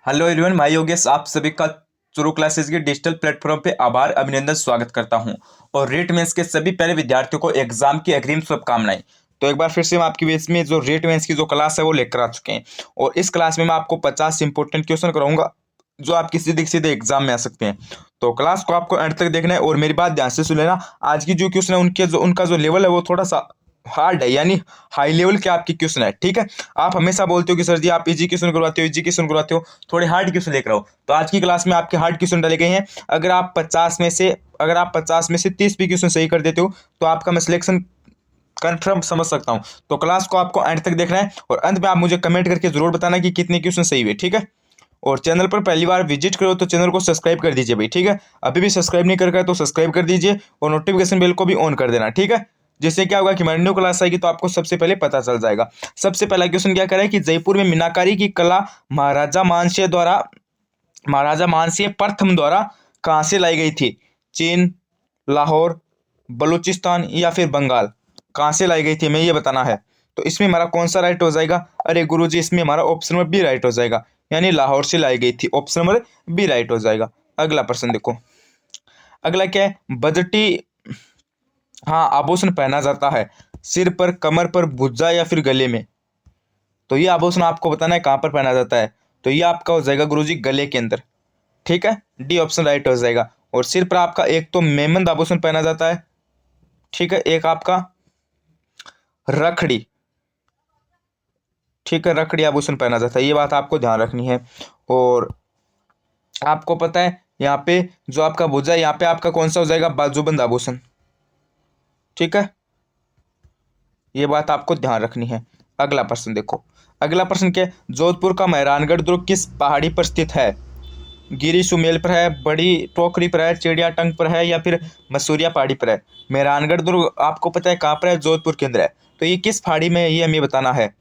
Hello everyone, भाई योगेश आप सभी का चुरू क्लासेस के डिजिटल प्लेटफॉर्म पे आभार अभिनंदन स्वागत करता हूं। और रेट मेंस के सभी पहले विद्यार्थियों को एग्जाम की अग्रिम शुभकामनाएं। तो एक बार फिर से हम आपकी बेस में जो रेट मेंस की जो क्लास है वो लेकर आ चुके हैं। और इस क्लास में मैं आपको 50 इंपॉर्टेंट क्वेश्चन कराऊंगा जो आपकी सीधे सीधे एग्जाम में आ सकते हैं। तो क्लास को आपको एंड तक देखना है और मेरी बात ध्यान से सुन लेना। आज की जो क्वेश्चन है उनका जो लेवल है वो थोड़ा सा हार्ड है, यानी हाई लेवल के आपके क्वेश्चन है। ठीक है, आप हमेशा बोलते हो कि सर जी आप इजी क्वेश्चन करवाते हो, इजी क्वेश्चन करवाते हो, थोड़े हार्ड क्वेश्चन लेकर आओ। तो आज की क्लास में आपके हार्ड क्वेश्चन डाले गए हैं। अगर आप 50 में से 30 भी क्वेश्चन सही कर देते हो तो आपका मैं सिलेक्शन कंफर्म समझ सकता हूं। तो क्लास को आपको एंड तक देखना है और अंत में आप मुझे कमेंट करके जरूर बताना कि कितने क्वेश्चन सही हुए। ठीक है, और चैनल पर पहली बार विजिट करो तो चैनल को सब्सक्राइब कर दीजिए भाई। ठीक है, अभी भी सब्सक्राइब नहीं कर तो सब्सक्राइब कर दीजिए और नोटिफिकेशन बेल को भी ऑन कर देना। ठीक है, जिससे क्या होगा कि हमारी न्यू क्लास आएगी तो आपको सबसे पहले पता चल जाएगा। सबसे पहला क्वेश्चन क्या करें कि जयपुर में मीनाकारी की कला महाराजा मानसिंह प्रथम द्वारा कहाँ से लाई गई थी? चीन, लाहौर, बलूचिस्तान या फिर बंगाल? कहाँ से लाई गई थी हमें ये बताना है। तो इसमें हमारा कौन सा राइट हो जाएगा? अरे गुरुजी, इसमें हमारा ऑप्शन नंबर बी राइट हो जाएगा, यानी लाहौर से लाई गई थी। ऑप्शन नंबर बी राइट हो जाएगा। अगला प्रश्न देखो, अगला क्या है? बजटी हाँ आभूषण पहना जाता है सिर पर, कमर पर, भुजा या फिर गले में? तो ये आभूषण आपको बताना है कहाँ पर पहना जाता है। तो ये आपका हो जाएगा गुरुजी गले के अंदर। ठीक है, डी ऑप्शन राइट हो जाएगा। और सिर पर आपका एक तो मेमंद आभूषण पहना जाता है, ठीक है, एक आपका रखड़ी, ठीक है, रखड़ी आभूषण पहना जाता है, ये बात आपको ध्यान रखनी है। और आपको पता है यहाँ पे जो आपका भुजा है, यहाँ पे आपका कौन सा हो जाएगा? बाजूबंद आभूषण। ठीक है, ये बात आपको ध्यान रखनी है। अगला प्रश्न देखो, अगला प्रश्न क्या है? जोधपुर का मेहरानगढ़ दुर्ग किस पहाड़ी पर स्थित है? गिरी सुमेल पर है, बड़ी टोकरी पर है, चिड़िया टंग पर है या फिर मसूरिया पहाड़ी पर है? मेहरानगढ़ दुर्ग आपको पता है कहाँ पर है? जोधपुर के अंदर है। तो ये किस पहाड़ी में है ये हमें बताना है।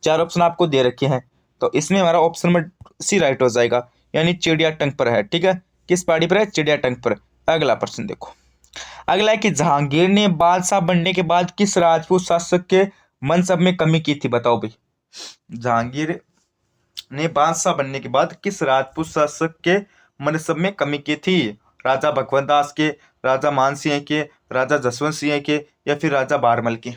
चार ऑप्शन आपको दे रखे हैं, तो इसमें हमारा ऑप्शन नंबर सी राइट हो जाएगा, यानी चिड़िया टंग पर है। ठीक है, किस पहाड़ी पर है? चिड़िया टंग पर। अगला प्रश्न देखो, अगला है कि जहांगीर ने बादशाह बनने के बाद किस राजपूत शासक के मनसब में कमी की थी? बताओ भाई, जहांगीर ने बादशाह बनने के बाद किस राजपूत शासक के मनसब में कमी की थी? राजा भगवत दास के, राजा मानसिंह के, राजा जसवंत सिंह के या फिर राजा बारमल के?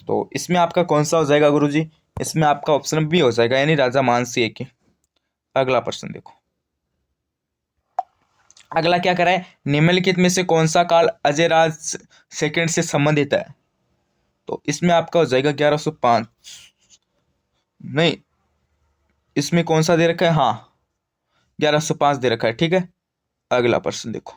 तो इसमें आपका कौन सा हो जाएगा गुरुजी? इसमें आपका ऑप्शन बी हो जाएगा, यानी राजा मानसिंह के। अगला प्रश्न देखो, अगला क्या करा है? निम्नलिखित में से कौन सा काल अजयराज सेकंड से संबंधित है? तो इसमें आपका हो जाएगा 1105। नहीं, इसमें कौन सा दे रखा है? हाँ, 1105 दे रखा है। ठीक है, अगला प्रश्न देखो,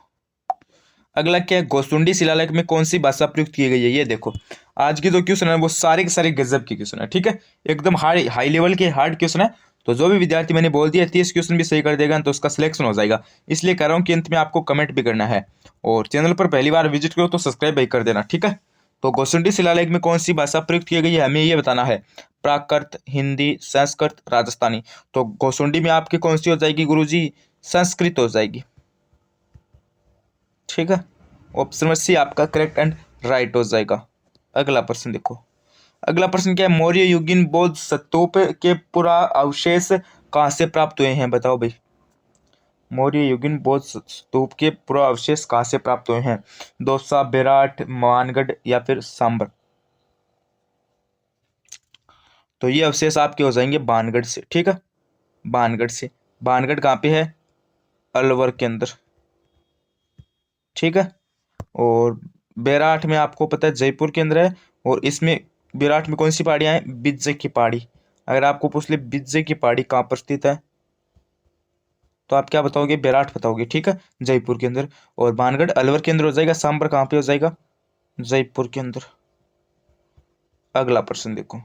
अगला क्या है? गोसुंडी शिलालेख में कौन सी भाषा प्रयुक्त की गई है? ये देखो, आज की जो क्वेश्चन है वो सारे के सारे गजब के क्वेश्चन है। ठीक है, एकदम हाई हाई लेवल के हार्ड क्वेश्चन है। तो जो भी विद्यार्थी मैंने बोल दिया 30 क्वेश्चन भी सही कर देगा तो उसका सिलेक्शन हो जाएगा। इसलिए कह रहा हूँ कि अंत में आपको कमेंट भी करना है और चैनल पर पहली बार विजिट करो तो सब्सक्राइब भी कर देना। ठीक है, तो गोसुंडी शिलालेख में कौन सी भाषा प्रयुक्त की गई है हमें ये बताना है। प्राकृत, हिंदी, संस्कृत, राजस्थानी? तो गोसुंडी में आपकी कौन सी हो जाएगी गुरुजी? संस्कृत हो जाएगी। ठीक है, ऑप्शन नंबर सी आपका करेक्ट एंड राइट हो जाएगा। अगला प्रश्न देखो, अगला प्रश्न क्या है? मौर्य युगीन बौद्ध स्तूप के पुरा अवशेष कहाँ से प्राप्त हुए हैं? बताओ भाई, मौर्य युगीन बौद्ध स्तूप के पुरा अवशेष कहाँ से प्राप्त हुए हैं? दौसा, बेराट, मानगढ़ या फिर सांबर? तो ये अवशेष आपके हो जाएंगे बानगढ़ से। ठीक है, बानगढ़ से। बानगढ़ कहाँ पे है? अलवर के अंदर। ठीक है, और बेराट में आपको पता है जयपुर के अंदर है। और इसमें बेराट में कौन सी पहाड़ियाँ हैं? बिज्जै की पहाड़ी। अगर आपको पूछ ले बिज्जै की पहाड़ी कहाँ पर स्थित है तो आप क्या बताओगे? बेराट बताओगे। ठीक है, जयपुर के अंदर। और बानगढ़ अलवर के अंदर हो जाएगा। सांबर कहाँ पे हो जाएगा? जयपुर के अंदर। अगला प्रश्न देखो,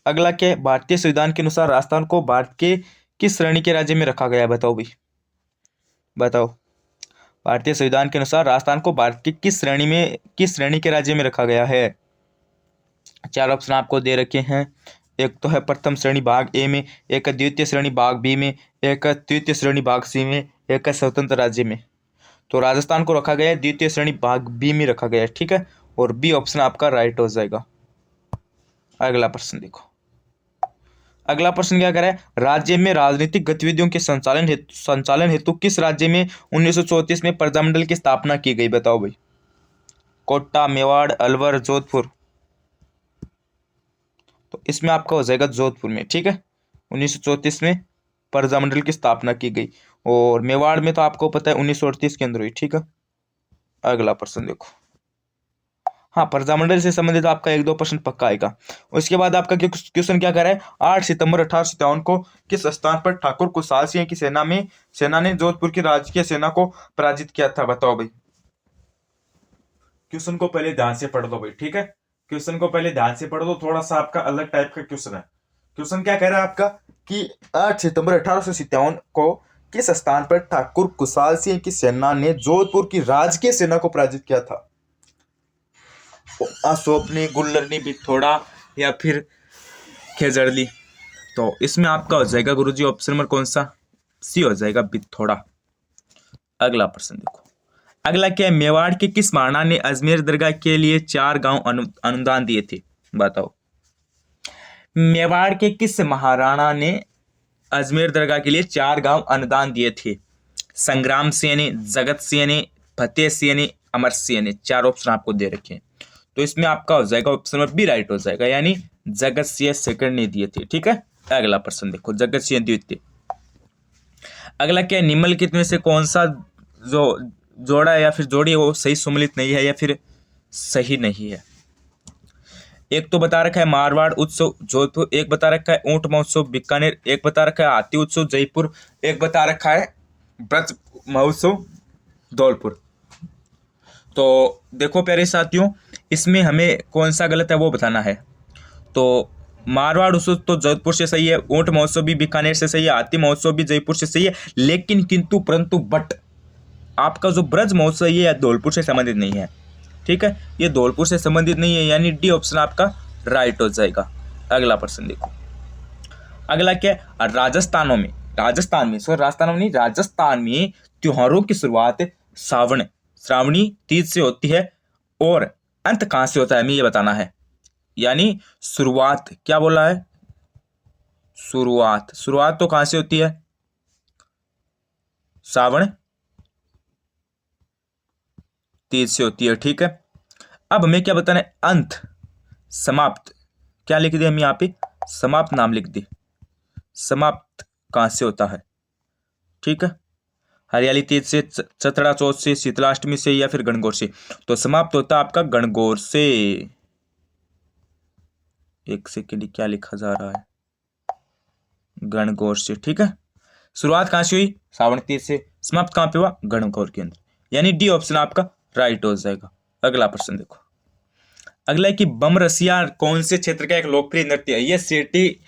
अगला क्या है? भारतीय संविधान के अनुसार राजस्थान को भारत के किस श्रेणी के राज्य में रखा गया है? बताओ भाई, बताओ। भारतीय संविधान के अनुसार राजस्थान को भारत की किस श्रेणी के राज्य में रखा गया है? चार ऑप्शन आपको दे रखे हैं। एक तो है प्रथम श्रेणी भाग ए में, एक है द्वितीय श्रेणी भाग बी में, एक है तृतीय श्रेणी भाग सी में, एक है स्वतंत्र राज्य में। तो राजस्थान को रखा गया है द्वितीय श्रेणी भाग बी में रखा गया है। ठीक है, और बी ऑप्शन आपका राइट हो जाएगा। अगला प्रश्न देखो, अगला प्रश्न क्या कह रहा है, राज्य में राजनीतिक गतिविधियों के संचालन हेतु किस राज्य में 1934 में प्रजामंडल की स्थापना की गई, बताओ भाई। कोटा, मेवाड़, अलवर, जोधपुर। तो इसमें आपका हो जाएगा जोधपुर में, ठीक है। 1934 में प्रजामंडल की स्थापना की गई। और मेवाड़ में तो आपको पता है 1938 के अंदर हुई, ठीक है। अगला प्रश्न देखो। हाँ, प्रजामंडल से संबंधित आपका 1-2 प्रश्न पक्का आएगा। उसके बाद आपका क्वेश्चन क्या कर रहा है, 8 सितंबर 1857 को किस स्थान पर ठाकुर कुशाल सिंह की सेना ने जोधपुर की राजकीय सेना को पराजित किया था, बताओ भाई। क्वेश्चन को पहले ध्यान से पढ़ लो भाई, ठीक है। क्वेश्चन को पहले ध्यान से पढ़ लो, थोड़ा सा आपका अलग टाइप का क्वेश्चन है। क्वेश्चन क्या कह रहा है आपका कि 8 सितंबर 1857 को किस स्थान पर ठाकुर कुशाल सिंह की सेना ने जोधपुर की राजकीय सेना को पराजित किया था। असोपनी, गुल्लरनी, बिथोड़ा या फिर खेजड़ली। तो इसमें आपका हो जाएगा गुरुजी ऑप्शन नंबर कौन सा, सी हो जाएगा, बिथोड़ा। अगला प्रश्न देखो। अगला क्या है, मेवाड़ के किस महाराणा ने अजमेर दरगाह के लिए 4 गांव अनुदान दिए थे, बताओ। मेवाड़ के किस महाराणा ने अजमेर दरगाह के लिए 4 गांव अनुदान दिए थे। संग्राम सिंह ने, जगत सिंह ने, फतेह सिंह ने, अमर सिंह ने। 4 ऑप्शन आपको दे रखे हैं। तो इसमें आपका हो जाएगा ऑप्शन नंबर बी राइट हो जाएगा, यानी जगत सिंह सेकंड ने दिए थे, ठीक है। अगला प्रश्न देखो, जगत सिंह द्वितीय। अगला क्या है, निम्नलिखित में से कौन सा जो जोड़ा या फिर जोड़ी वो सही सुमेलित नहीं है या फिर सही नहीं है। एक तो बता रखा है मारवाड़ उत्सव जोधपुर, एक बता रखा है ऊंट महोत्सव बीकानेर, एक बता रखा है हाथी उत्सव जयपुर, एक बता रखा है ब्रज महोत्सव धौलपुर। तो देखो प्यारे साथियों, इसमें हमें कौन सा गलत है वो बताना है। तो मारवाड़ उत्सव तो जोधपुर से सही है, ऊंट महोत्सव भी बीकानेर से सही है, हाथी महोत्सव भी जयपुर से सही है, लेकिन किंतु परंतु बट आपका जो ब्रज महोत्सव ये धौलपुर से संबंधित नहीं है, ठीक है। ये धौलपुर से संबंधित नहीं है, यानी डी ऑप्शन आपका राइट हो जाएगा। अगला प्रश्न देखो। अगला क्या है, राजस्थान में त्योहारों की शुरुआत श्रावणी तीज से होती है और अंत कहां से होता है, हमें ये बताना है। यानी शुरुआत क्या बोला है, शुरुआत तो कहां से होती है, श्रावण तीज से होती है, ठीक है। अब हमें क्या बताना है, अंत समाप्त क्या लिख दिया हम यहाँ पे, समाप्त नाम लिख दी। समाप्त कहां से होता है, ठीक है। हरियाली तीज से, चतरा चौथ से, शीतलाष्टमी से या फिर गणगौर से। तो समाप्त होता है आपका गणगौर से। एक सेकेंड, क्या लिखा जा रहा है, गणगौर से, ठीक है। शुरुआत कहां से हुई, श्रावण तीज से, समाप्त कहां पे हुआ, गणगौर के अंदर, यानी डी ऑप्शन आपका राइट हो जाएगा। अगला प्रश्न देखो। अगला है कि बमरसिया कौन से क्षेत्र का एक लोकप्रिय नृत्य है। यह सिटी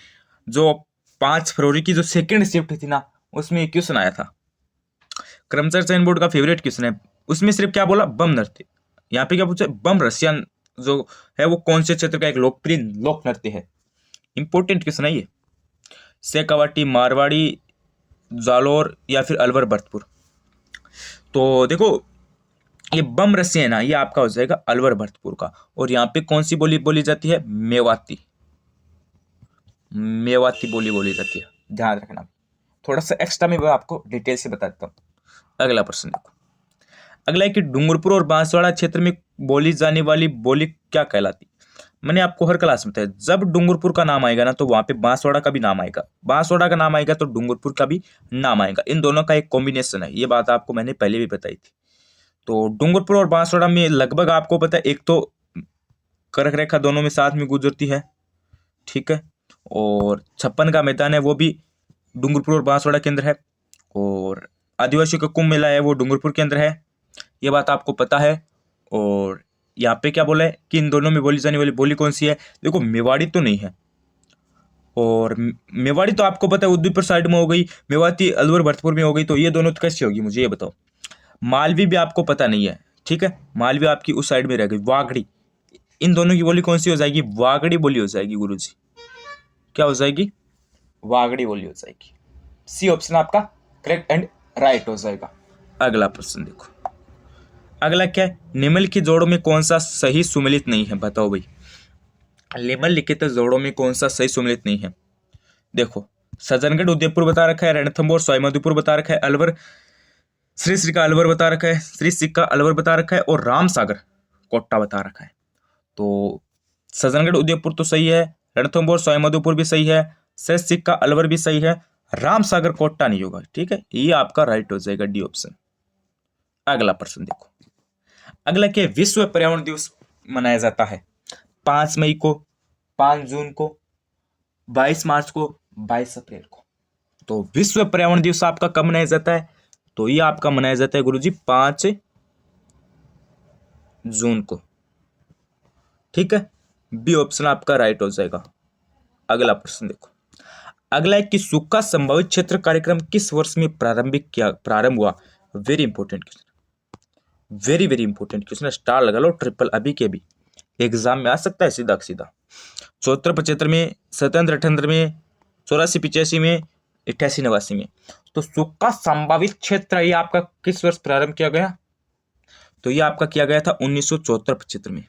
जो 5 फरवरी की जो सेकंड शिफ्ट थी ना, उसमें क्वेश्चन आया था, कर्मचारी चयन बोर्ड का फेवरेट क्वेश्चन है। उसमें सिर्फ क्या बोला, बम नृत्य। यहाँ पे क्या पूछा, बमरसिया जो है वो कौन से क्षेत्र का एक लोकप्रिय लोक नृत्य है। इंपॉर्टेंट क्वेश्चन है ये। शेखावाटी, मारवाड़ी, जालोर या फिर अलवर भरतपुर। तो देखो ये बम रस्सी है ना, ये आपका हो जाएगा अलवर भरतपुर का। और यहाँ पे कौन सी बोली बोली जाती है, मेवाती बोली जाती है, ध्यान रखना। थोड़ा सा एक्स्ट्रा में आपको डिटेल से बता देता हूँ। अगला प्रश्न देखो। अगला है कि डूंगरपुर और बांसवाड़ा क्षेत्र में बोली जाने वाली बोली क्या कहलाती। मैंने आपको हर क्लास में बताया, जब डूंगरपुर का नाम आएगा ना तो वहां पे बांसवाड़ा का भी नाम आएगा, बांसवाड़ा का नाम आएगा तो डूंगरपुर का भी नाम आएगा। इन दोनों का एक कॉम्बिनेशन है, ये बात आपको मैंने पहले भी बताई थी। तो डूंगरपुर और बांसवाड़ा में लगभग आपको पता है, एक तो कर्क रेखा दोनों में साथ में गुजरती है, ठीक है। और 56 का मैदान है वो भी डूंगरपुर और बांसवाड़ा के अंदर है। और आदिवासियों का कुंभ मेला है वो डूंगरपुर के अंदर है, ये बात आपको पता है। और यहाँ पे क्या बोला है कि इन दोनों में बोली जाने वाली बोली कौन सी है। देखो मेवाड़ी तो नहीं है, और मेवाड़ी तो आपको पता है उदयपुर साइड में हो गई, मेवाती अलवर भरतपुर में हो गई। तो ये दोनों तो कैसे होगी, मुझे ये बताओ। मालवी भी आपको पता नहीं है, ठीक है, मालवी आपकी उस साइड में रह गई। वागड़ी, इन दोनों की बोली कौन सी हो जाएगी, वागड़ी बोली हो जाएगी गुरुजी। क्या हो जाएगी, वागड़ी बोली हो जाएगी। सी ऑप्शन आपका करेक्ट एंड राइट हो जाएगा। अगला प्रश्न देखो। अगला क्या है, निम्नलिखित जोड़ों में कौन सा सही सुमेलित नहीं है, बताओ भाई। निम्नलिखित जोड़ों में कौन सा सही सुमेलित नहीं है। देखो सज्जनगढ़ उदयपुर बता रखा है, रणथंभौर सवाईमाधोपुर बता रखा है, अलवर श्री का अलवर बता रखा है, श्री सिक्का अलवर बता रखा है, और रामसागर कोट्टा बता रखा है। तो सज्जनगढ़ उदयपुर तो सही है, रणथंभौर सवाईमाधोपुर भी सही है, श्री सिक्का अलवर भी सही है, रामसागर कोट्टा नहीं होगा। ठीक है, ये आपका राइट हो जाएगा, डी ऑप्शन। अगला प्रश्न देखो, अगला क्या, विश्व पर्यावरण दिवस मनाया जाता है 5 मई को, 5 जून को, 22 मार्च को, 22 अप्रैल को। तो विश्व पर्यावरण दिवस आपका कब मनाया जाता है? तो ये आपका मनाया जाता है गुरुजी 5 जून को। ठीक है, बी ऑप्शन आपका राइट हो जाएगा। अगला प्रश्न देखो, अगला है कि सूखा संभावित क्षेत्र कार्यक्रम किस वर्ष में प्रारंभ हुआ? Very important question, very very important question, star लगा लो ट्रिपल अभी के भी एग्जाम में आ सकता है सीधा सीधा। 74-75 में, 77-78 में, 84-85 में, 88-89 में। तो सूखा संभावित क्षेत्र ये आपका किस वर्ष प्रारंभ किया गया? तो ये आपका किया गया था 1974-75 में।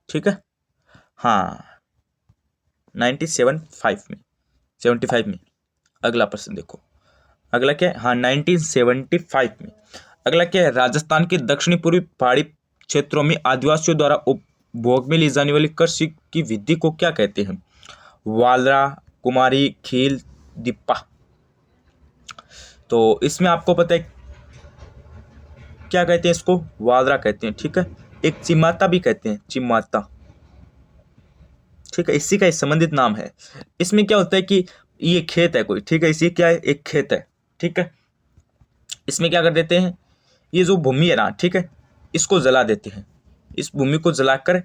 ठीक है, हाँ 1975 में, 75 में। अगला प्रश्न देखो, अगला क्या है? हाँ 1975 में। अगला क्या है? राजस्थान के दक्षिणी पूर्वी पहाड़ी क्षेत्रों में आदिवासियों द्वारा उपभोग में ली जाने वाली कृषि की विधि को क्या कहते हैं? वालरा, कुमारी, खील, दिप्पा। तो इसमें आपको पता है क्या कहते हैं इसको? वालरा कहते हैं। ठीक है, एक चिमाता भी कहते हैं, चिमाता। ठीक है, इसी का संबंधित नाम है। इसमें क्या होता है कि ये खेत है कोई, ठीक है, इसी क्या है, एक खेत है। ठीक है, इसमें क्या कर देते हैं, ये जो भूमि है ना, ठीक है, इसको जला देते हैं। इस भूमि को जलाकर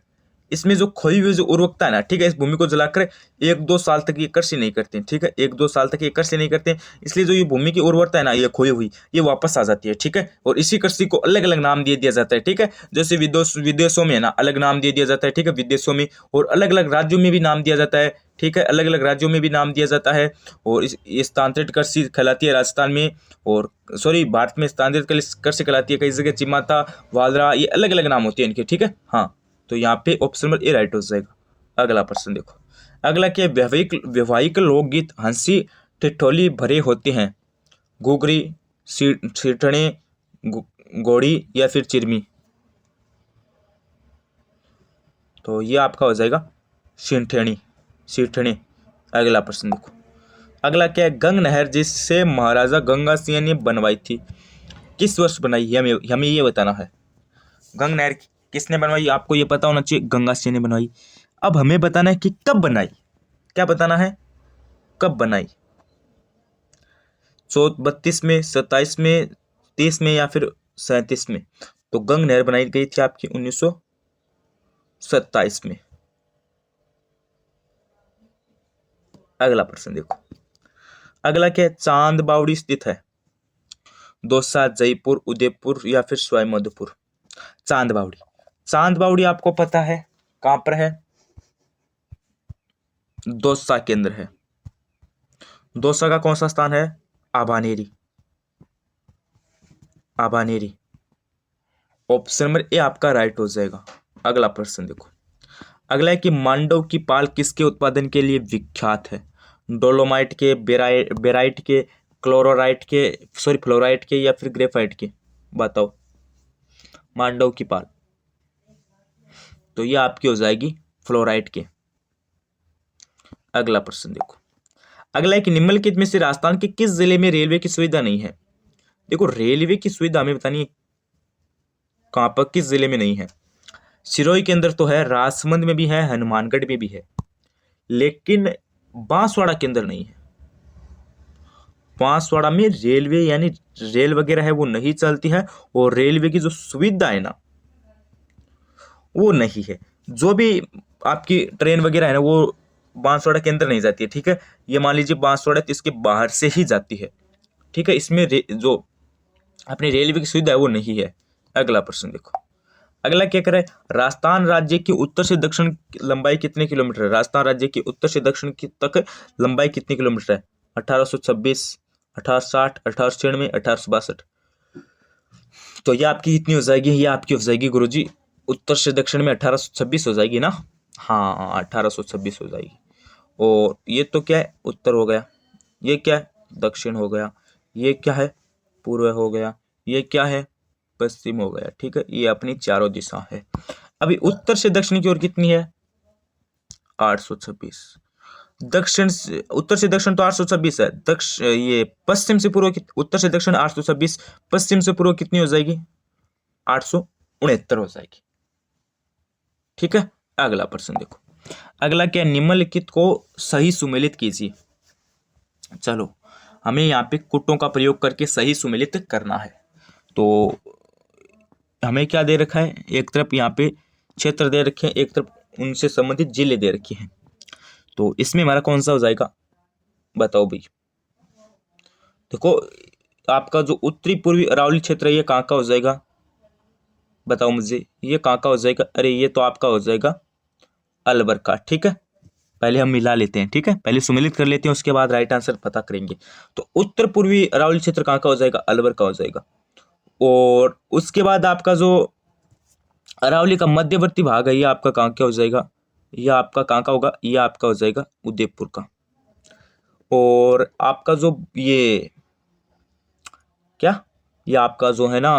इसमें जो खोई हुई जो उर्वरकता है ना, ठीक है, इस भूमि को जलाकर 1-2 साल तक ये कृषि नहीं करते हैं। ठीक है, 1-2 साल तक ये कृषि नहीं करते हैं, इसलिए जो ये भूमि की उर्वरता है ना, ये खोई हुई, ये वापस आ जाती है। ठीक है, और इसी कृषि को अलग अलग नाम दे दिया जाता है। ठीक है, जैसे विदेशों में है ना अलग नाम दे दिया जाता है। ठीक है, विदेशों में, और अलग अलग राज्यों में भी नाम दिया जाता है। ठीक है, अलग अलग राज्यों में भी नाम दिया जाता है। और इस स्थानांतरित कृषि कहलाती है राजस्थान में, और सॉरी भारत में स्थानांतरित कृषि कहलाती है कई जगह चिमाता, वालरा, ये अलग अलग नाम होते हैं इनके। ठीक है, हाँ, तो यहाँ पे ऑप्शन नंबर ए राइट हो जाएगा। अगला प्रश्न देखो, अगला क्या, वैवाहिक लोकगीत हंसी ठिठोली भरे होते हैं? घुघरी, सीठने, घोड़ी या फिर चिरमी। तो ये आपका हो जाएगा सीठनी, सीठने। अगला प्रश्न देखो, अगला क्या है, गंग नहर जिससे महाराजा गंगा सिंह ने बनवाई थी किस वर्ष बनाई? हमें ये बताना है। गंग नहर किसने बनवाई? आपको ये पता होना चाहिए, गंगा सिंह ने बनवाई। अब हमें बताना है कि कब बनाई। क्या बताना है? कब बनाई? 32 में, 27 में, 30 में या फिर 37 में? तो गंग नहर बनाई गई थी आपकी 1927 में। अगला प्रश्न देखो, अगला क्या है, चांद बावड़ी स्थित है? दौसा, जयपुर, उदयपुर या फिर सवाईमाधोपुर? चांद बावड़ी, चांद बावड़ी आपको पता है कहां पर है? दौसा के अंदर है। दौसा का कौन सा स्थान है? Abhaneri, Abhaneri. Option number A आपका राइट हो जाएगा। अगला प्रश्न देखो, अगला है कि मांडव की पाल किसके उत्पादन के लिए विख्यात है? डोलोमाइट के, बेराइट के, क्लोरोराइट के, सॉरी फ्लोराइट के या फिर ग्रेफाइट के? बताओ, मांडव की पाल। तो ये आपकी हो जाएगी फ्लोराइट के। अगला प्रश्न देखो, अगला है कि निम्नलिखित में से राजस्थान के किस जिले में रेलवे की सुविधा नहीं है? देखो, रेलवे की सुविधा हमें बतानी है कहां पर, किस जिले में नहीं है। सिरोही के अंदर तो है, राजसमंद में भी है, हनुमानगढ़ में भी है, लेकिन बांसवाड़ा के अंदर नहीं है। बांसवाड़ा में रेलवे यानी रेल वगैरह है वो नहीं चलती है, और रेलवे की जो सुविधा है ना वो नहीं है। जो भी आपकी ट्रेन वगैरह है ना वो बांसवाड़ा के अंदर नहीं जाती है। ठीक है, ये मान लीजिए बांसवाड़ा तो इसके बाहर से ही जाती है। ठीक है, इसमें जो अपनी रेलवे की सुविधा है वो नहीं है। अगला प्रश्न देखो, अगला क्या करे, राजस्थान राज्य की उत्तर से दक्षिण लंबाई कितने किलोमीटर है? राजस्थान राज्य की उत्तर से दक्षिण तक लंबाई कितनी किलोमीटर है? 1826, 1860, 1896, 1862। तो ये आपकी इतनी हो जाएगी, ये आपकी हो जाएगी गुरुजी उत्तर से दक्षिण में 1826 हो जाएगी ना। हाँ 1826 हो जाएगी। और ये तो क्या है, उत्तर हो गया, ये क्या है, दक्षिण हो गया, ये क्या है, पूर्व हो गया, ये क्या है, पश्चिम हो गया। ठीक है, ये अपनी चारों दिशा है। अभी उत्तर से दक्षिण की ओर कितनी है, 826। दक्षिण से उत्तर से दक्षिण तो 826 है, ये पश्चिम से पूर्व उत्तर से दक्षिण 826, पश्चिम से पूर्व कितनी हो जाएगी, 869 हो जाएगी। ठीक है, अगला प्रश्न देखो। अगला क्या, निम्नलिखित को सही सुमेलित कीजिए। चलो, हमें यहाँ पे कुटों का प्रयोग करके सही सुमेलित करना है। तो हमें क्या दे रखा है, एक तरफ यहाँ पे क्षेत्र दे रखे हैं, एक तरफ उनसे संबंधित जिले दे रखे हैं। तो इसमें हमारा कौन सा हो जाएगा, बताओ भाई। देखो, आपका जो उत्तरी पूर्वी अरावली क्षेत्र है, ये कहाँ का हो जाएगा, बताओ मुझे, ये कहाँ का हो जाएगा। अरे ये तो आपका हो जाएगा अलवर का। ठीक है, पहले हम मिला लेते हैं। ठीक है, पहले सुमेलित कर लेते हैं, उसके बाद राइट आंसर पता करेंगे। तो उत्तर पूर्वी अरावली क्षेत्र कहाँ का हो जाएगा, अलवर का हो जाएगा। और उसके बाद आपका जो अरावली का मध्यवर्ती भाग है, ये आपका कहाँ का हो जाएगा, ये आपका कहाँ का होगा, ये आपका हो जाएगा उदयपुर का। और आपका जो ये क्या, ये आपका जो है ना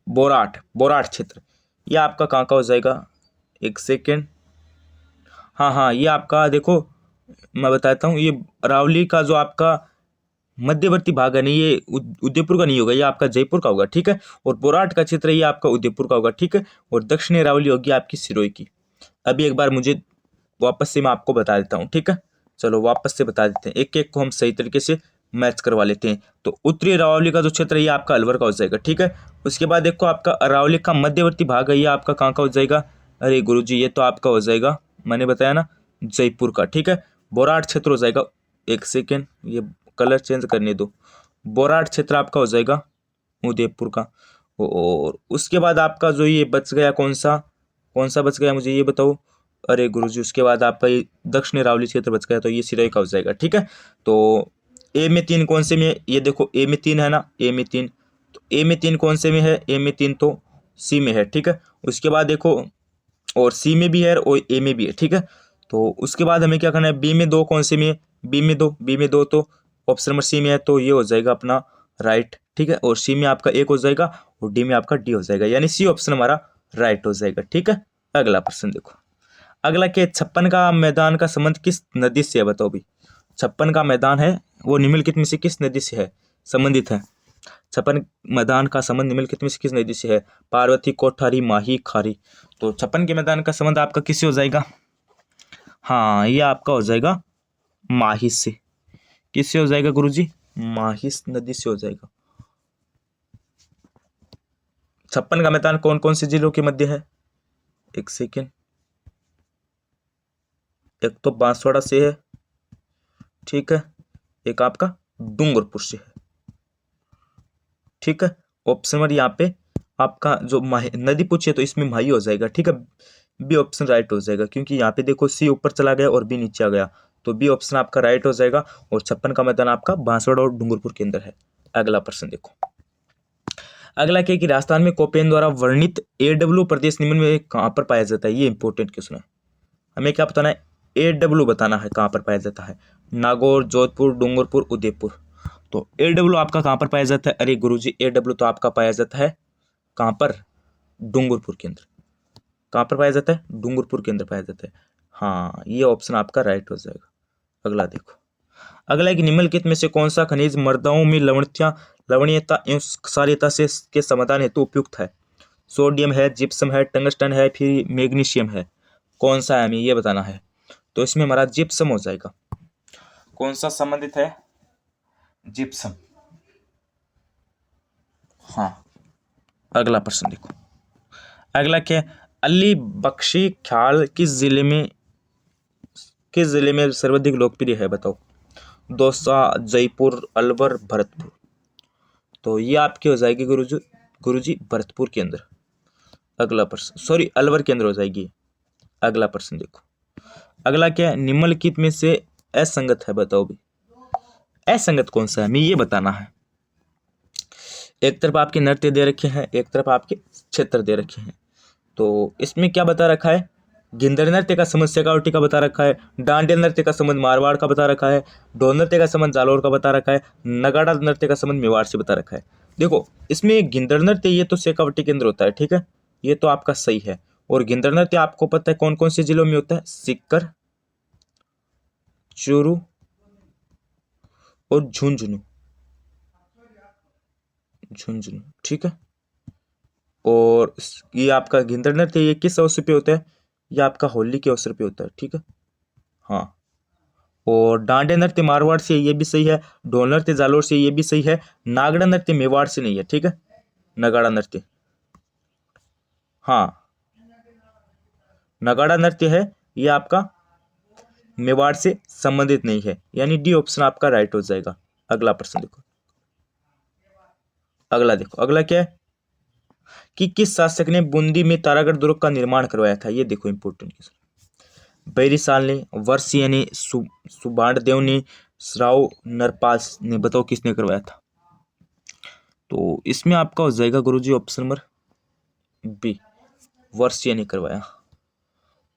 बोराट क्षेत्र, ये आपका कहाँ का हो जाएगा, एक सेकेंड, हाँ हाँ, ये आपका देखो मैं बताता हूँ, ये अरावली का जो आपका मध्यवर्ती भाग है नहीं, ये उदयपुर का नहीं होगा, ये आपका जयपुर का होगा। ठीक है, और बोराट का क्षेत्र ये आपका उदयपुर का होगा। ठीक है, और दक्षिणी अरावली होगी आपकी सिरोही की। अभी एक बार मुझे वापस से मैं आपको बता देता हूँ। ठीक है, चलो वापस से बता देते हैं, एक एक को हम सही तरीके से मैच करवा लेते हैं। तो उत्तरी अरावली का जो क्षेत्र है, ये आपका अलवर का हो जाएगा। ठीक है, उसके बाद देखो आपका अरावली का मध्यवर्ती भाग है, ये आपका कहाँ का हो जाएगा, अरे गुरुजी ये तो आपका हो जाएगा, मैंने बताया ना, जयपुर का। ठीक है, बोराट क्षेत्र हो जाएगा, एक सेकेंड ये कलर चेंज करने दो, बोराट क्षेत्र आपका हो जाएगा उदयपुर का। और उसके बाद आपका जो ये बच गया, कौन सा बच गया, मुझे ये बताओ। अरे गुरुजी, उसके बाद आपका ये दक्षिण अरावली क्षेत्र बच गया, तो ये सिरोही का हो जाएगा। ठीक है, तो ए में 3 कौन से में, ये देखो ए में 3 है ना, ए में 3, तो ए में 3 कौन से में है, ए में 3 तो सी में है। ठीक है, उसके बाद देखो और सी में भी है और ए में भी है। ठीक है, तो उसके बाद हमें क्या करना है, बी में 2 कौन से में है, बी में 2 तो ऑप्शन नंबर सी में है, तो ये हो जाएगा अपना राइट। ठीक है, और सी में आपका 1 हो जाएगा और डी में आपका डी हो जाएगा, यानी सी ऑप्शन हमारा राइट हो जाएगा। ठीक है, अगला प्रश्न देखो। अगला क्या, 56 का मैदान का संबंध किस नदी से है, बताओ भी। 56 का मैदान है वो निम्नलिखित में से किस नदी से है संबंधित है, 56 मैदान का संबंध निम्नलिखित में से किस नदी से है, पार्वती, कोठारी, माही, खारी। तो 56 के मैदान का संबंध आपका किससे हो जाएगा, हाँ ये आपका हो जाएगा माही से। किससे हो जाएगा गुरुजी, माहिस नदी से हो जाएगा। 56 का मैदान कौन कौन से जिलों के मध्य है, एक सेकेंड, एक तो बांसवाड़ा से है, ठीक है, एक आपका डूंगरपुर से है। ठीक है, ऑप्शन नंबर यहाँ पे आपका जो नदी पूछी है तो इसमें माही हो जाएगा। ठीक है, बी ऑप्शन राइट हो जाएगा, क्योंकि यहाँ पे देखो सी ऊपर चला गया और बी नीचे आ गया, तो बी ऑप्शन आपका राइट हो जाएगा। और 56 का मैदान आपका बांसवाड़ा और डूंगरपुर के अंदर है। अगला प्रश्न देखो। अगला क्या कि राजस्थान में कोपेन द्वारा वर्णित AW प्रदेश निम्न में कहाँ पर पाया जाता है, ये इंपॉर्टेंट क्वेश्चन है। हमें क्या बताना है, AW बताना है कहाँ पर पाया जाता है, नागौर, जोधपुर, डूंगरपुर, उदयपुर। तो AW आपका कहाँ पर पाया जाता है, अरे गुरुजी AW तो आपका पाया जाता है कहाँ पर, डूंगरपुर के अंदर। कहाँ पर पाया जाता है, डूंगरपुर के अंदर पाया जाता है। हाँ ये ऑप्शन आपका राइट हो जाएगा। अगला देखो। अगला एक निम्नलिखित में से कौन सा खनिज मृदाओं में लवणीयता एवं क्षारीयता से के समाधान हेतु उपयुक्त है, सोडियम है, जिप्सम है, टंगस्टन है, फिर मैग्नीशियम है, कौन सा है हमें ये बताना है। तो इसमें हमारा जिप्सम हो जाएगा। कौन सा संबंधित है, जिप्सम। हाँ, अगला प्रश्न देखो। अगला क्या, अली बख्शी ख्याल किस जिले में सर्वाधिक लोकप्रिय है, बताओ। दौसा, जयपुर, अलवर, भरतपुर। तो ये आपकी हो जाएगी गुरुजी भरतपुर के अंदर। अगला प्रश्न, सॉरी अलवर के अंदर हो जाएगी। अगला प्रश्न देखो। अगला क्या है, निम्नलिखित में से असंगत है, बताओ भी असंगत कौन सा है, हमें ये बताना है। एक तरफ आपके नृत्य दे रखे हैं, एक तरफ आपके क्षेत्र दे रखे हैं। तो इसमें क्या बता रखा है, गिंधर नृत्य का संबंध शेखावटी का बता रखा है, डांडिया नृत्य का संबंध मारवाड़ का बता रखा है, ढोल नृत्य का संबंध जालौर का बता रखा है, नगाड़ा नृत्य का संबंध मेवाड़ से बता रखा है। देखो इसमें गिंधर नृत्य ये तो शेखावटी के अंदर होता है, ठीक है, ये तो आपका सही है। और गिंधर नृत्य आपको पता है कौन कौन से जिलों में होता है, सीकर, चूरू और झुंझुनू, झुंझुनू, ठीक है। और ये आपका गिंधर नृत्य ये किस अवसर पे होता है, ये आपका होली के अवसर पे होता है, ठीक है, हाँ। और डांडिया नृत्य मारवाड़ से ये भी सही है, ढोल नृत्य जालोर से ये भी सही है, नागड़ा नृत्य मेवाड़ से नहीं है, ठीक है, नगाड़ा नृत्य, हाँ नगाड़ा नृत्य है ये आपका मेवाड़ से संबंधित नहीं है, यानी डी ऑप्शन आपका राइट हो जाएगा। अगला प्रश्न देखो, अगला देखो, अगला क्या है कि किस शासक ने बूंदी में तारागढ़ दुर्ग का निर्माण करवाया था, ये देखो इंपोर्टेंट क्वेश्चन। बैरीसाल ने, वर्षीय ने, सुबाणदेव ने, श्राव नरपाल ने, बताओ किसने करवाया था। तो इसमें आपका हो जाएगा गुरुजी ऑप्शन नंबर बी, वर्षीय ने करवाया।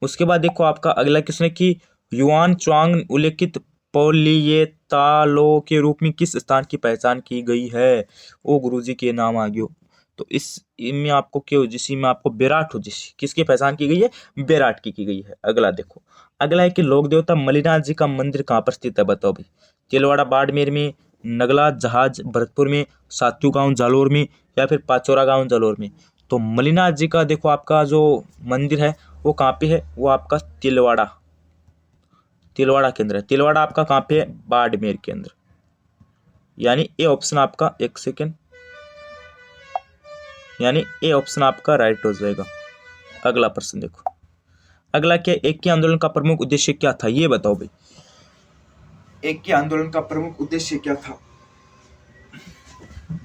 उसके बाद देखो आपका अगला क्वेश्चन है कि युआन च्वांग उल्लेखित पौलियतालो के रूप में किस स्थान की पहचान की गई है, ओ गुरुजी के नाम आ गयो। तो इसमें आपको क्या हो, जिसी में आपको बेराट हो, जिस किसकी पहचान की गई है, बेराट की गई है। अगला देखो, अगला है कि लोक देवता मलिनाथ जी का मंदिर कहाँ पर स्थित है, बताओ भाई। तिलवाड़ा बाड़मेर में, नगला जहाज भरतपुर में, सातू गांव जालोर में, या फिर पाचोरा गांव जालोर में। तो मलिनाथ जी का देखो आपका जो मंदिर है वो कहाँ पे है, वो आपका तिलवाड़ा, तिलवाड़ा के अंदर है। तिलवाड़ा आपका कहाँ पे है, बाड़मेर के अंदर, यानी ए ऑप्शन आपका, एक सेकेंड, यानी ए ऑप्शन आपका राइट हो जाएगा। अगला प्रश्न देखो, अगला क्या, एक के आंदोलन का प्रमुख उद्देश्य क्या था, ये बताओ भाई। एक के आंदोलन का प्रमुख उद्देश्य क्या था,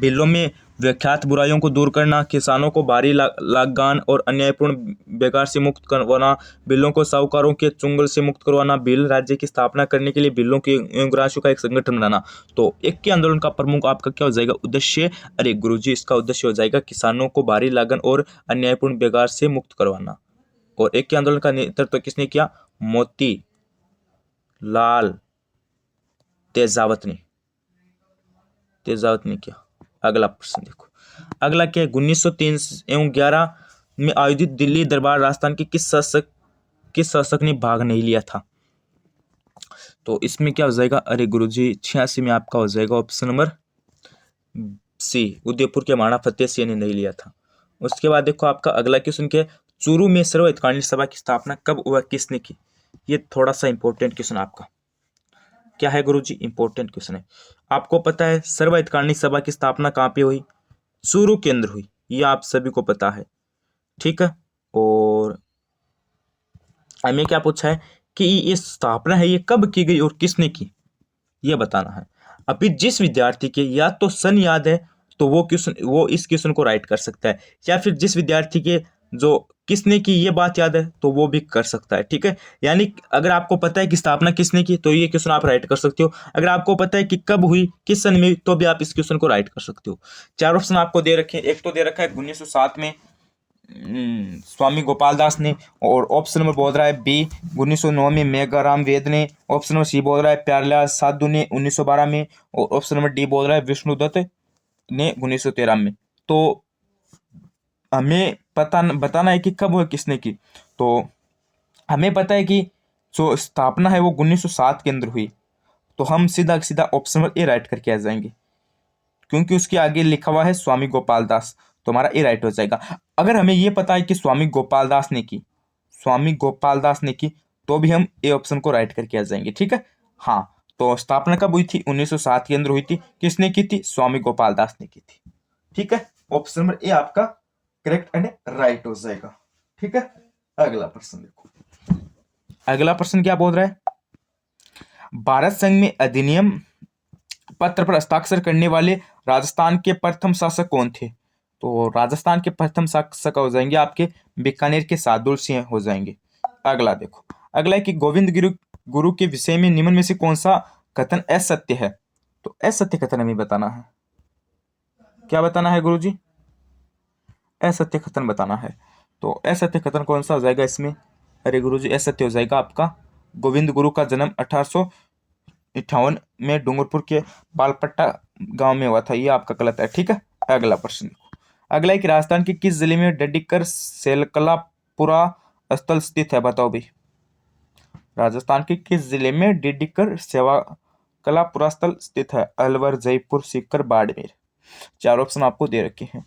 बिलों में विख्यात बुराइयों को दूर करना, किसानों को भारी लागान और अन्यायपूर्ण बेकार से मुक्त करवाना, बिलों को साहूकारों के चुंगल से मुक्त करवाना, बिल राज्य की स्थापना करने के लिए बिलों के अंगराशियों का एक संगठन बनाना। तो एक के आंदोलन का प्रमुख आपका क्या हो जाएगा उद्देश्य, अरे गुरुजी इसका उद्देश्य हो जाएगा किसानों को भारी लागन और अन्यायपूर्ण बेकार से मुक्त करवाना। और एक के आंदोलन का नेतृत्व किसने किया, मोती लाल तेजावत ने, तेजावत ने किया। अगला प्रश्न देखो, अगला क्या है, 1903 एवं 11 में आयोजित दिल्ली दरबार राजस्थान के किस शासक ने भाग नहीं लिया था। तो इसमें क्या हो जाएगा, अरे गुरुजी 86 में आपका हो जाएगा ऑप्शन नंबर सी, उदयपुर के महाराणा फतेह सिंह ने नहीं लिया था। उसके बाद देखो आपका अगला क्वेश्चन क्या है, चूरू में सर्वहितकालीन सभा की स्थापना कब हुआ, किसने की। ये थोड़ा सा इंपॉर्टेंट क्वेश्चन आपका क्या है गुरुजी, इंपॉर्टेंट क्वेश्चन है। आपको पता है सर्वहितकालीन सभा की स्थापना कहाँ पे हुई, चूरू के अंदर हुई, ये आप सभी को पता है, ठीक है। और हमें क्या पूछा है कि ये स्थापना है ये कब की गई और किसने की, ये बताना है। अभी जिस विद्यार्थी के या तो सन याद है तो वो इस क्वेश्चन को राइट कर सकता है, या फिर जिस विद्यार्थी के जो किसने की ये बात याद है तो वो भी कर सकता है, ठीक है। यानी अगर आपको पता है कि स्थापना किसने की तो ये क्वेश्चन आप राइट कर सकते हो, अगर आपको पता है कि कब हुई किस सन में तो भी आप इस क्वेश्चन को राइट कर सकते हो। चार ऑप्शन आपको दे रखे हैं, एक तो दे रखा है 1907 में स्वामी गोपाल दास ने, और ऑप्शन नंबर बोल रहा है बी 1909 में मेघाराम वेद ने, ऑप्शन नंबर सी बोल रहा है प्यारलाल साधु ने 1912 में, और ऑप्शन नंबर डी बोल रहा है विष्णुदत्त ने 1913 में। तो हमें बताना है कि कब हुआ किसने की। तो हमें पता है कि जो स्थापना है वो 1907 के अंदर हुई, तो हम सीधा सीधा ऑप्शन नंबर ए राइट करके आ जाएंगे, क्योंकि उसके आगे लिखा हुआ है स्वामी गोपाल दास, तो हमारा ए राइट हो जाएगा। अगर हमें ये पता है कि स्वामी गोपाल दास ने की, स्वामी गोपाल दास ने की, तो भी हम ए ऑप्शन को राइट करके आ जाएंगे, ठीक है। हाँ, तो स्थापना कब हुई थी, 1907 के अंदर हुई थी, किसने की थी, स्वामी गोपाल दास ने की थी, ठीक है। ऑप्शन नंबर ए आपका करेक्ट एंड राइट हो जाएगा, ठीक है। अगला प्रश्न देखो, अगला प्रश्न क्या बोल रहा है, भारत संघ में अधिनियम पत्र पर हस्ताक्षर करने वाले राजस्थान के प्रथम शासक कौन थे। तो राजस्थान के प्रथम शासक हो जाएंगे आपके बीकानेर के सादुल सिंह हो जाएंगे। अगला देखो, अगला है कि गोविंद गुरु के विषय में निम्न में से कौन सा कथन असत्य है। तो असत्य कथन हमें बताना है, क्या बताना है गुरुजी, असत्य कथन बताना है। तो असत्य कथन कौन सा हो जाएगा इसमें, अरे गुरुजी ऐसा तो हो जाएगा आपका। गोविंद गुरु का जन्म 1858 में डूंगरपुर के बालपट्टा गांव में हुआ था, ये आपका गलत है। ठीक है, अगला प्रश्न देखो। अगला है कि राजस्थान के किस जिले में डेडिकर सेलकलापुरा स्थल स्थित है, बताओ भाई। राजस्थान के किस जिले में डेडिकर सेवा कलापुरा स्थल स्थित है? अलवर, जयपुर, सीकर, बाड़मेर। चार ऑप्शन आपको दे रखे हैं,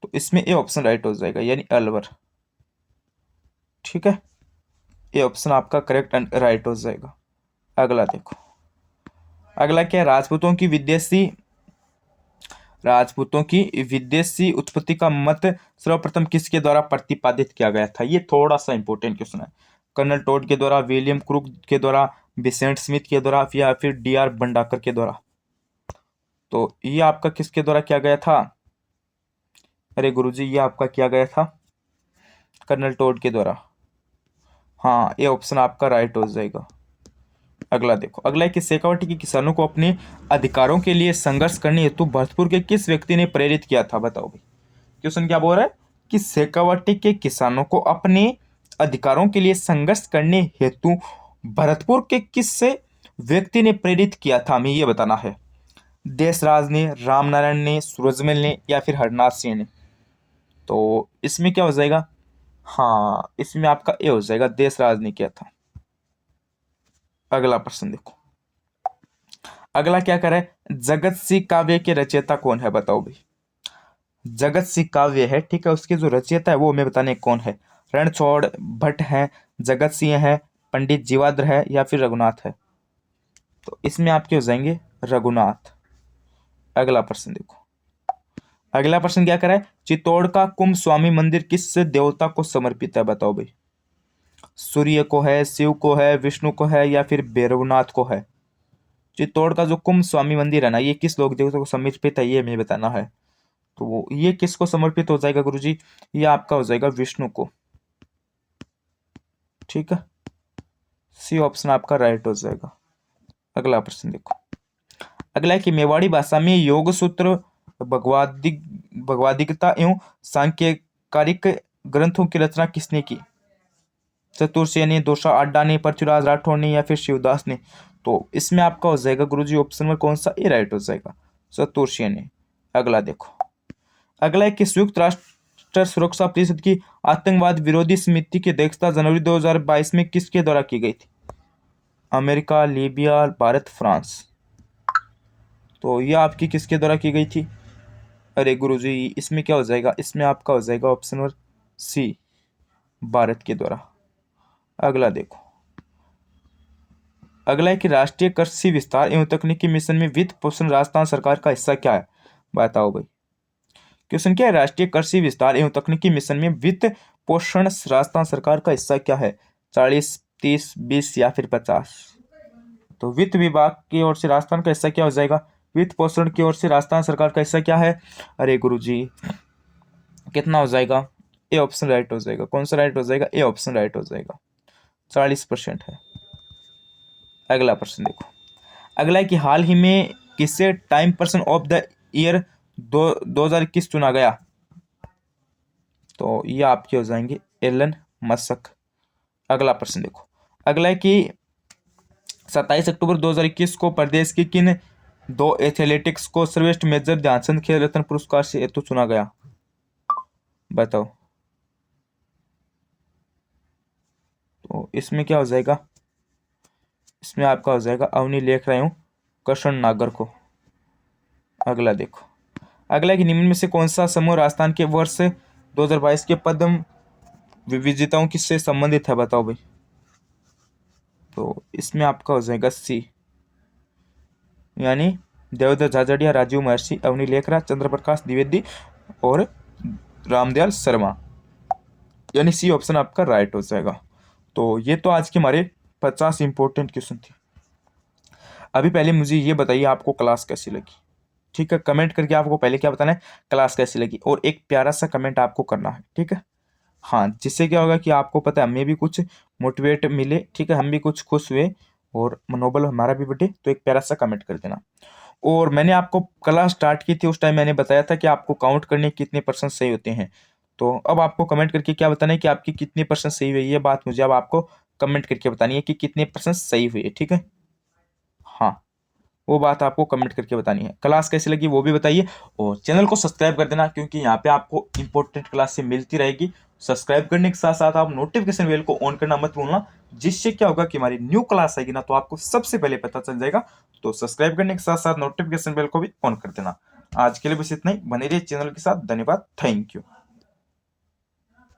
तो इसमें ए ऑप्शन राइट हो जाएगा, यानी अलवर। ठीक है, ये ऑप्शन आपका करेक्ट एंड राइट हो जाएगा। अगला देखो। अगला क्या है? राजपूतों की विदेशी उत्पत्ति का मत सर्वप्रथम किसके द्वारा प्रतिपादित किया गया था? ये थोड़ा सा इंपॉर्टेंट क्वेश्चन है। कर्नल टोड के द्वारा, विलियम क्रूक के द्वारा, बिसेंट स्मिथ के द्वारा, या फिर डी.आर. भंडाकर के द्वारा। तो ये आपका किसके द्वारा किया गया था? अरे गुरुजी ये आपका किया गया था कर्नल टोड के द्वारा। हाँ, ये ऑप्शन आपका राइट हो जाएगा। अगला देखो। अगला है कि शेखावटी के किसानों को अपने अधिकारों के लिए संघर्ष करने हेतु भरतपुर के किस व्यक्ति ने प्रेरित किया था, बताओ भाई। क्वेश्चन क्या बोल रहा है कि शेखावटी के किसानों को अपने अधिकारों के लिए संघर्ष करने हेतु भरतपुर के किस व्यक्ति ने प्रेरित किया था, हमें यह बताना है। देशराज ने, रामनारायण ने, सूरजमल ने, या फिर हरनाथ सिंह ने। तो इसमें क्या हो जाएगा? हाँ, इसमें आपका ए हो जाएगा, देशराज ने किया था। अगला प्रश्न देखो। अगला क्या करे? जगत सिंह काव्य के रचयिता कौन है, बताओ भाई। जगत सिंह काव्य है, ठीक है, उसके जो रचयिता है वो हमें बताने कौन है। रणछोड़ भट्ट है, जगत सिंह है, पंडित जीवाद्र है, या फिर रघुनाथ है। तो इसमें आपके हो जाएंगे रघुनाथ। अगला प्रश्न देखो। अगला प्रश्न क्या करा है? चित्तौड़ का कुंभ स्वामी मंदिर किस देवता को समर्पित है, बताओ भाई। सूर्य को है, शिव को है, विष्णु को है, या फिर भैरवनाथ को है। चित्तौड़ का जो कुंभ स्वामी मंदिर है ना, ये किस लोक देवता को समर्पित है, ये हमें बताना है। तो ये किसको समर्पित हो जाएगा गुरुजी? ये आपका हो जाएगा विष्णु को। ठीक है, सी ऑप्शन आपका राइट हो जाएगा। अगला प्रश्न देखो। अगला है कि मेवाड़ी भाषा में योग सूत्र, भगवद्गीता एवं सांख्यकारिक ग्रंथों की रचना किसने की? चतुर्सेन ने, दोषा अड्डा ने, पृथ्वीराज राठौर ने, या फिर शिवदास ने। तो इसमें आपका हो जाएगा गुरुजी ऑप्शन में कौन सा? ए राइट हो जाएगा, चतुर्सेन ने। अगला देखो। अगला है कि संयुक्त राष्ट्र सुरक्षा परिषद की आतंकवाद विरोधी समिति की अध्यक्षता जनवरी 2022 में किसके द्वारा की गई थी? America, Libya, Bharat, France. तो ये आपकी किसके द्वारा की गई थी? अरे गुरुजी इसमें क्या हो जाएगा? इसमें आपका हो जाएगा ऑप्शन नंबर सी, भारत के द्वारा। अगला देखो। अगला है कि राष्ट्रीय कृषि विस्तार एवं तकनीकी मिशन में वित्त पोषण राजस्थान सरकार का हिस्सा क्या है, बताओ भाई। क्वेश्चन क्या है? राष्ट्रीय कृषि विस्तार एवं तकनीकी मिशन में वित्त पोषण राजस्थान सरकार का हिस्सा क्या है? 40, 30, 20, या फिर 50। तो वित्त विभाग की ओर से राजस्थान का हिस्सा क्या हो जाएगा? वित्त पोषण की ओर से राजस्थान सरकार का हिस्सा क्या है? अरे गुरुजी कितना हो जाएगा? ए ऑप्शन राइट हो जाएगा। कौन सा राइट हो जाएगा? ए ऑप्शन राइट हो जाएगा, 40% है। अगला प्रश्न देखो। अगला है कि हाल ही में किसे time person of the year 2021 चुना गया? तो ये आपके हो जाएंगे एलन मस्क। अगला प्रश्न देखो। अगला है कि 27 अक्टूबर 2021 को प्रदेश के किन दो एथलेटिक्स को सर्वश्रेष्ठ मेजर ध्यानचंद खेल रत्न पुरस्कार से हेतु चुना गया, बताओ। तो इसमें क्या हो जाएगा? इसमें आपका हो जाएगा अवनी लेख रहा हूं कृष्ण नागर को। अगला देखो। अगला कि निम्न में से कौन सा समूह राजस्थान के वर्ष 2022 के पद्म विजेताओं किससे संबंधित है, बताओ भाई। तो इसमें आपका हो जाएगा सी, यानी देवदत्त झाझड़िया, राजीव महर्षि, अवनी लेखरा, चंद्रप्रकाश द्विवेदी और रामदयाल शर्मा, यानी सी ऑप्शन आपका राइट हो जाएगा। तो ये तो आज के हमारे 50 इंपॉर्टेंट क्वेश्चन थे। अभी पहले मुझे ये बताइए आपको क्लास कैसी लगी। ठीक है, कमेंट करके आपको पहले क्या बताना है, क्लास कैसी लगी, और एक प्यारा सा कमेंट आपको करना है। ठीक है, हाँ, जिससे क्या होगा कि आपको पता है हमें भी कुछ मोटिवेट मिले। ठीक है, हम भी कुछ खुश हुए और मनोबल हमारा भी बढ़े। तो एक प्यारा सा कमेंट कर देना। और मैंने आपको क्लास स्टार्ट की थी, उस टाइम मैंने बताया था कि आपको काउंट करने कितने % सही होते हैं। तो अब आपको कमेंट करके क्या बताना है कि आपकी कितनी परसेंट सही हुई है, बात मुझे अब आपको कमेंट करके बतानी है कि कितने परसेंट सही हुई है, ठीक है। हाँ, वो बात आपको कमेंट करके बतानी है। क्लास कैसी लगी वो भी बताइए, और चैनल को सब्सक्राइब कर देना, क्योंकि यहाँ पे आपको इंपॉर्टेंट क्लास से मिलती रहेगी। सब्सक्राइब करने के साथ साथ आप नोटिफिकेशन बेल को ऑन करना मत भूलना, जिससे क्या होगा कि हमारी न्यू क्लास आएगी ना तो आपको सबसे पहले पता चल जाएगा। तो सब्सक्राइब करने के साथ साथ नोटिफिकेशन बेल को भी ऑन कर देना। आज के लिए बस इतना ही, बने रहिए चैनल के साथ। धन्यवाद, थैंक यू।